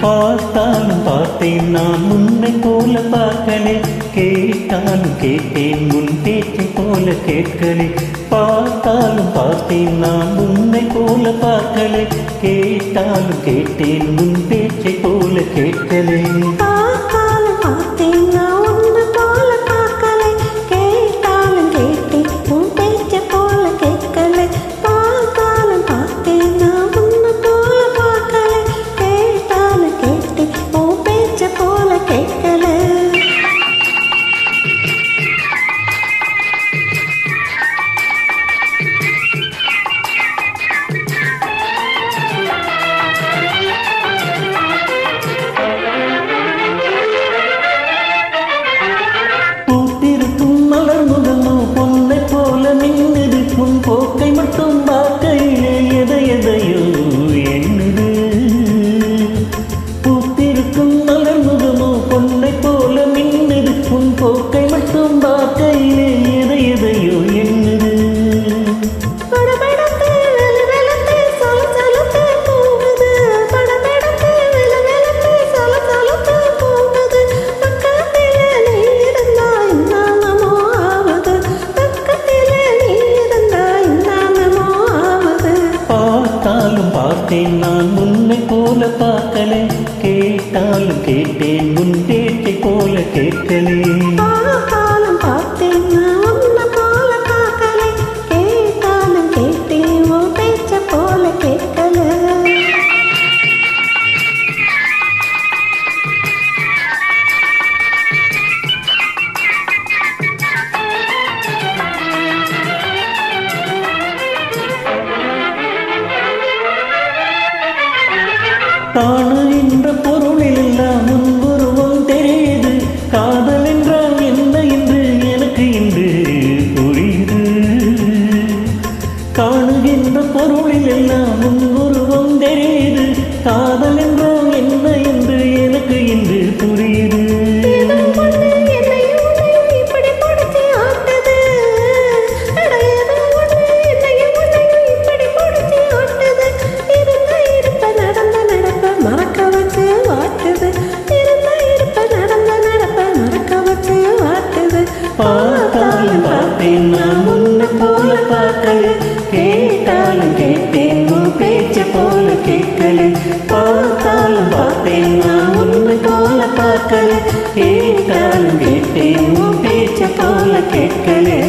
பார்த்தாலும் பார்த்தேன் நான் உன்னை போல பார்க்கலே, கேட்டாலும் கேட்டேன் உன் பேச்சை போல கேட்கலே. பார்த்தாலும் பார்த்தேன் நான் உன்னை போல பார்க்கலே, கேட்டாலும் கேட்டேன் உன் பேச்சை போல கேட்கலே. பார்த்தாலும் பார்த்தேன் நான் உன்னை போல பார்க்கலே, கேட்டாலும் கேட்டேன் உன் பேச்சை போல கேட்கலே. பார்த்தாலும் பார்த்தேன் நான் உன்னை போல பார்க்கலே, கேட்டாலும் கேட்டேன் உன் பேச்சை போல கேட்கலே. உன் போக்கை மட்டும் பார்க்கையிலே எதை எதையோ எண்ணுது. பூத்திருக்கும் மலர் முகமோ பொன்னை போல மின்னுது. உன் போக்கை மட்டும் பார்க்கையிலே எதை எதையோ எண்ணுது. பார்த்தேன் நான் உன்னை போல பார்க்கலே, கேட்டாலும் கேட்டேன் உன் பேச்சை போல கேட்கலே. பார்த்தாலும் பார்த்தேன் நான் உன்னை போல பார்க்கலே, கேட்டாலும் கேட்டேன் உன் பேச்சை போல கேட்கலே. காணு என்ற பொருளில் எல்லாம் முன்புருவம் தெரியுது. காதல் என்றால் என்ன என்று எனக்கு இன்று புரியுது. காணுகின்ற பொருளில் எல்லாம் முன்புருவம் தெரியுது. காதல் என்றால் என்ன என்று எனக்கு இன்று புரியுது. பார்த்தாலும் பார்த்தேன் நான் உன்னை போல பார்க்கலே, கேட்டாலும் கேட்டேன் உன் பேச்சை போல கேட்கலே. பார்த்தாலும் பார்த்தேன் நான் உன்னை போல பார்க்கலே, கேட்டாலும் கேட்டேன் உன் பேச்சை போல கேட்கலே.